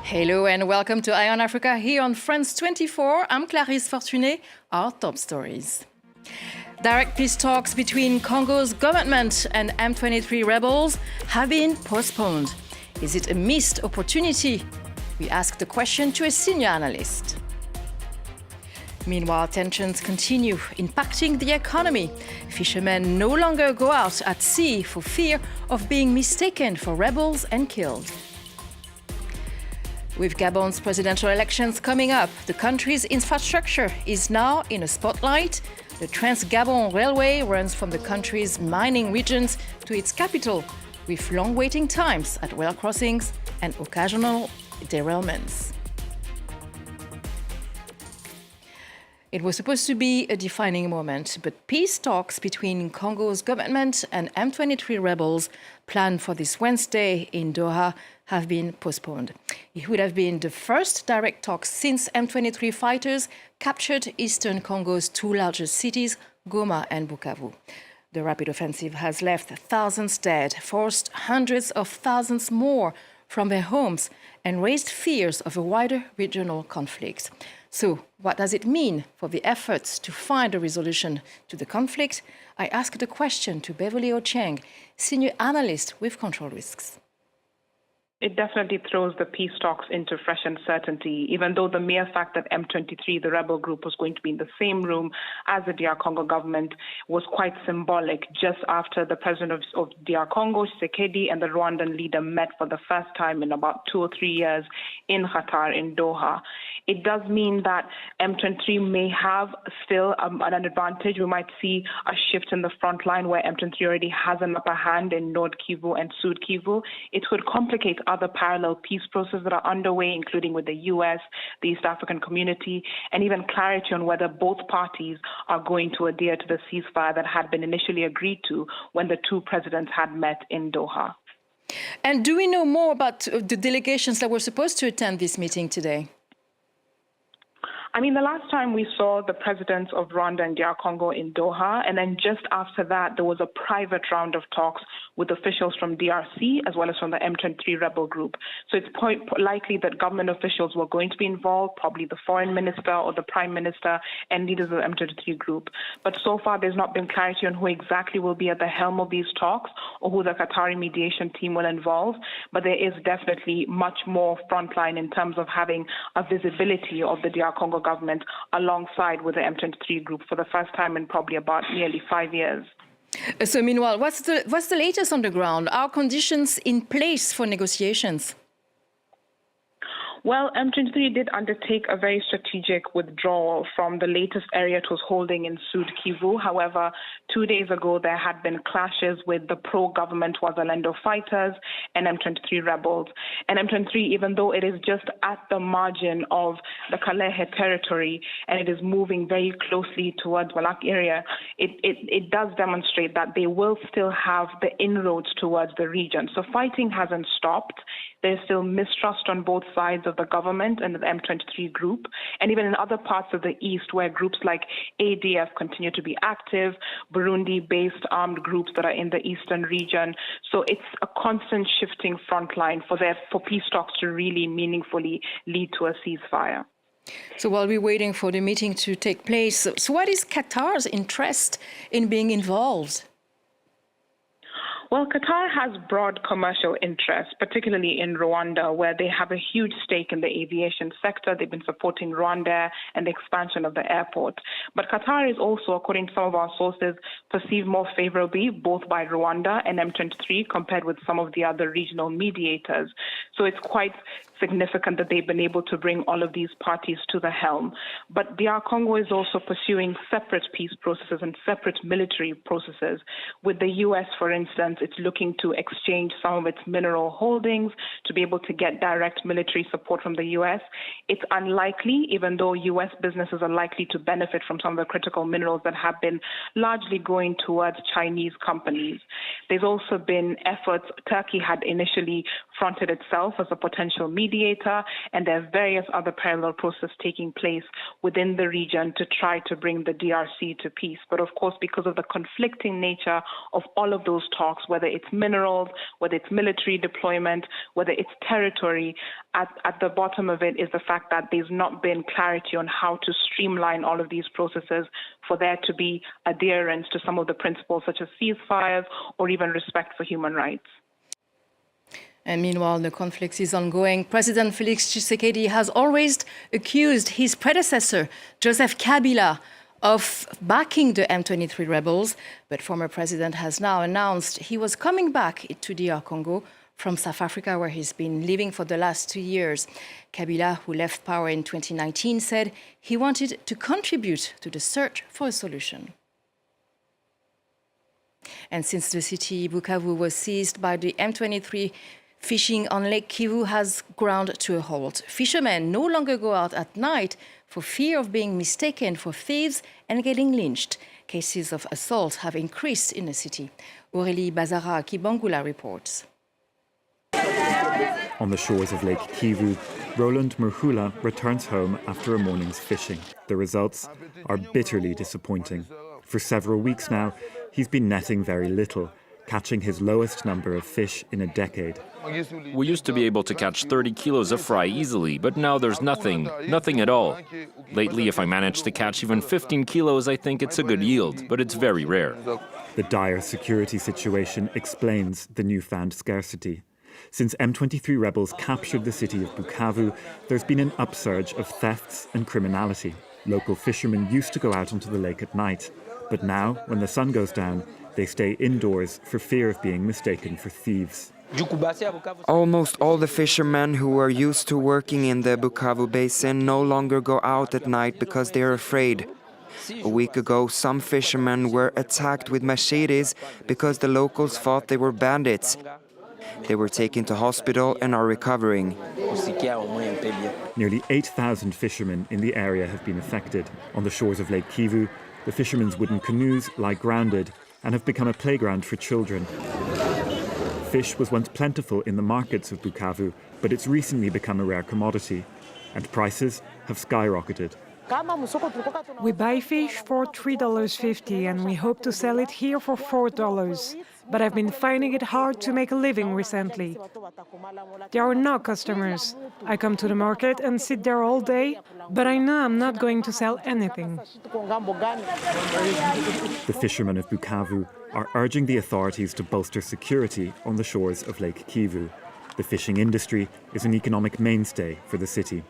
Hello and welcome to Eye on Africa here on France 24. I'm Clarisse Fortuné. Our top stories. Direct peace talks between Congo's government and M23 rebels have been postponed. Is it a missed opportunity? We asked the question to a senior analyst. Meanwhile, tensions continue, impacting the economy. Fishermen no longer go out at sea for fear of being mistaken for rebels and killed. With Gabon's presidential elections coming up, the country's infrastructure is now in a spotlight. The Trans-Gabon Railway runs from the country's mining regions to its capital, with long waiting times at rail crossings and occasional derailments. It was supposed to be a defining moment, but peace talks between Congo's government and M23 rebels planned for this Wednesday in Doha have been postponed. It would have been the first direct talks since M23 fighters captured eastern Congo's two largest cities, Goma and Bukavu. The rapid offensive has left thousands dead, forced hundreds of thousands more from their homes, and raised fears of a wider regional conflict. So, what does it mean for the efforts to find a resolution to the conflict? I asked the question to Beverly Ochieng, senior analyst with Control Risks. It definitely throws the peace talks into fresh uncertainty, even though the mere fact that M23, the rebel group, was going to be in the same room as the DR Congo government was quite symbolic just after the president of DR Congo, Tshisekedi, and the Rwandan leader met for the first time in about 2 or 3 years in Qatar, in Doha. It does mean that M23 may have still an advantage. We might see a shift in the front line where M23 already has an upper hand in North Kivu and Sud Kivu. It could complicate other parallel peace processes that are underway, including with the US, the East African community, and even clarity on whether both parties are going to adhere to the ceasefire that had been initially agreed to when the two presidents had met in Doha. And do we know more about the delegations that were supposed to attend this meeting today? I mean, the last time we saw the presidents of Rwanda and DR Congo in Doha, and then just after that, there was a private round of talks with officials from DRC as well as from the M23 rebel group. So it's quite likely that government officials were going to be involved, probably the foreign minister or the prime minister and leaders of the M23 group. But so far, there's not been clarity on who exactly will be at the helm of these talks or who the Qatari mediation team will involve. But there is definitely much more frontline in terms of having a visibility of the DR Congo government alongside with the M23 group for the first time in probably about nearly 5 years. So meanwhile, what's the latest on the ground? Are conditions in place for negotiations? Well, M23 did undertake a very strategic withdrawal from the latest area it was holding in Sud Kivu. However, 2 days ago, there had been clashes with the pro-government Wazalendo fighters and M23 rebels. And M23, even though it is just at the margin of the Kalehe territory and it is moving very closely towards Walak area, it does demonstrate that they will still have the inroads towards the region. So fighting hasn't stopped. There's still mistrust on both sides of the government and the M23 group, and even in other parts of the east where groups like ADF continue to be active, Burundi-based armed groups that are in the eastern region. So it's a constant shifting front line for peace talks to really meaningfully lead to a ceasefire. So while we're waiting for the meeting to take place, so what is Qatar's interest in being involved? Well, Qatar has broad commercial interests, particularly in Rwanda, where they have a huge stake in the aviation sector. They've been supporting Rwanda and the expansion of the airport. But Qatar is also, according to some of our sources, perceived more favorably both by Rwanda and M23 compared with some of the other regional mediators. So it's quite significant that they've been able to bring all of these parties to the helm. But DR Congo is also pursuing separate peace processes and separate military processes. With the US, for instance, it's looking to exchange some of its mineral holdings to be able to get direct military support from the US. It's unlikely, even though US businesses are likely to benefit from some of the critical minerals that have been largely going towards Chinese companies. There's also been efforts, Turkey had initially fronted itself as a potential mediator mediator, and there are various other parallel processes taking place within the region to try to bring the DRC to peace. But of course, because of the conflicting nature of all of those talks, whether it's minerals, whether it's military deployment, whether it's territory, at the bottom of it is the fact that there's not been clarity on how to streamline all of these processes for there to be adherence to some of the principles such as ceasefires or even respect for human rights. And meanwhile, the conflict is ongoing. President Felix Tshisekedi has always accused his predecessor, Joseph Kabila, of backing the M23 rebels. But former president has now announced he was coming back to DR Congo from South Africa, where he's been living for the last 2 years. Kabila, who left power in 2019, said he wanted to contribute to the search for a solution. And since the city Bukavu was seized by the M23, fishing on Lake Kivu has ground to a halt. Fishermen no longer go out at night for fear of being mistaken for thieves and getting lynched. Cases of assault have increased in the city. Aurélie Bazara-Kibangula reports. On the shores of Lake Kivu, Roland Murhula returns home after a morning's fishing. The results are bitterly disappointing. For several weeks now, he's been netting very little, catching his lowest number of fish in a decade. We used to be able to catch 30 kilos of fry easily, but now there's nothing at all. Lately, if I manage to catch even 15 kilos, I think it's a good yield, but it's very rare. The dire security situation explains the newfound scarcity. Since M23 rebels captured the city of Bukavu, there's been an upsurge of thefts and criminality. Local fishermen used to go out onto the lake at night, but now, when the sun goes down, they stay indoors for fear of being mistaken for thieves. Almost all the fishermen who are used to working in the Bukavu basin no longer go out at night because they are afraid. A week ago, some fishermen were attacked with machetes because the locals thought they were bandits. They were taken to hospital and are recovering. Nearly 8,000 fishermen in the area have been affected. On the shores of Lake Kivu, the fishermen's wooden canoes lie grounded and have become a playground for children. Fish was once plentiful in the markets of Bukavu, but it's recently become a rare commodity, and prices have skyrocketed. We buy fish for $3.50 and we hope to sell it here for $4. But I've been finding it hard to make a living recently. There are no customers. I come to the market and sit there all day, but I know I'm not going to sell anything. The fishermen of Bukavu are urging the authorities to bolster security on the shores of Lake Kivu. The fishing industry is an economic mainstay for the city.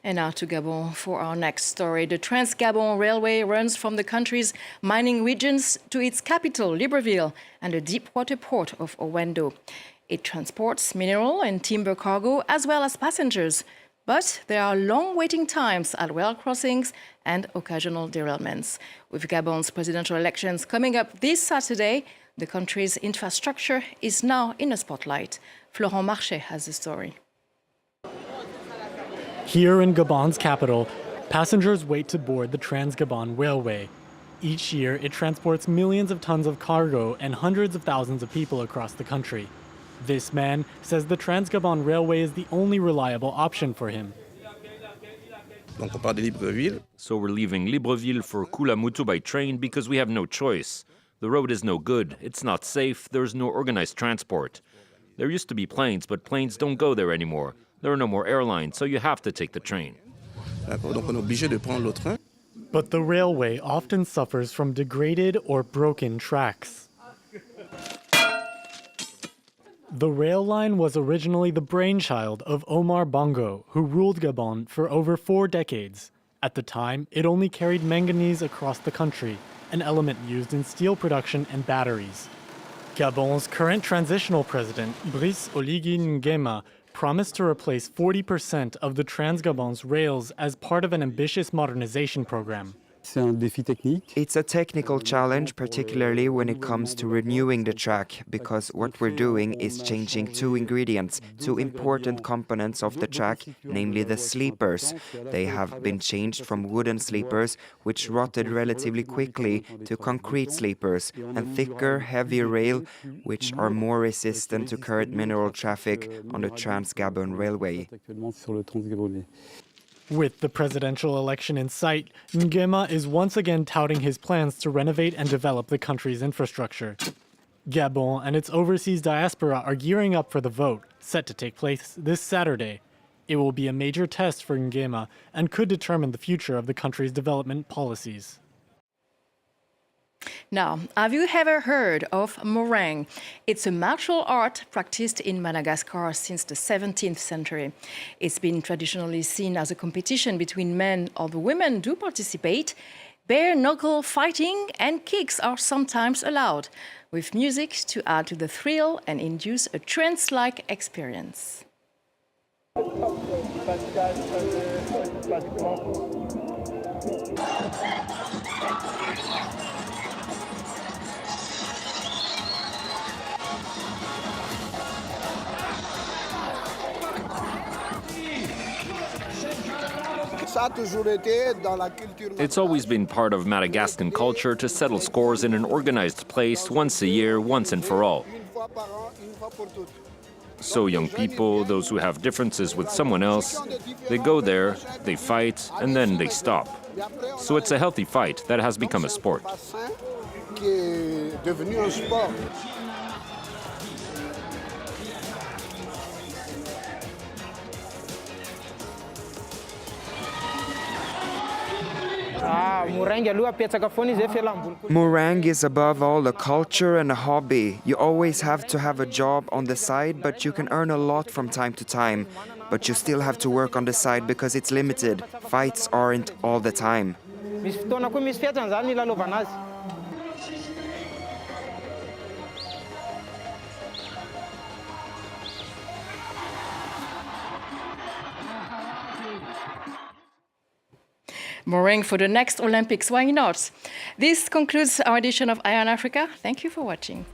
And now to Gabon for our next story. The Trans-Gabon Railway runs from the country's mining regions to its capital, Libreville, and the deep-water port of Owendo. It transports mineral and timber cargo as well as passengers. But there are long waiting times at rail crossings and occasional derailments. With Gabon's presidential elections coming up this Saturday, the country's infrastructure is now in the spotlight. Florent Marchais has the story. Here in Gabon's capital, passengers wait to board the Trans-Gabon Railway. Each year, it transports millions of tons of cargo and hundreds of thousands of people across the country. This man says the Trans-Gabon Railway is the only reliable option for him. So we're leaving Libreville for Kulamutu by train because we have no choice. The road is no good, it's not safe, there's no organized transport. There used to be planes, but planes don't go there anymore. There are no more airlines, so you have to take the train. But the railway often suffers from degraded or broken tracks. The rail line was originally the brainchild of Omar Bongo, who ruled Gabon for over 4 decades. At the time, it only carried manganese across the country, an element used in steel production and batteries. Gabon's current transitional president, Brice Oligui Nguema, promised to replace 40% of the Trans-Gabon's rails as part of an ambitious modernization program. It's a technical challenge, particularly when it comes to renewing the track, because what we're doing is changing two ingredients, two important components of the track, namely the sleepers. They have been changed from wooden sleepers, which rotted relatively quickly, to concrete sleepers, and thicker, heavier rail, which are more resistant to current mineral traffic on the Trans-Gabon Railway. With the presidential election in sight, Ngema is once again touting his plans to renovate and develop the country's infrastructure. Gabon and its overseas diaspora are gearing up for the vote, set to take place this Saturday. It will be a major test for Ngema and could determine the future of the country's development policies. Now, have you ever heard of meringue? It's a martial art practiced in Madagascar since the 17th century. It's been traditionally seen as a competition between men, although women do participate. Bare-knuckle fighting and kicks are sometimes allowed, with music to add to the thrill and induce a trance-like experience. It's always been part of Madagascan culture to settle scores in an organized place once a year, once and for all. So young people, those who have differences with someone else, they go there, they fight, and then they stop. So it's a healthy fight that has become a sport. Meringue is above all a culture and a hobby. You always have to have a job on the side, but you can earn a lot from time to time. But you still have to work on the side because it's limited. Fights aren't all the time. Meringue for the next Olympics, why not? This concludes our edition of Eye on Africa. Thank you for watching.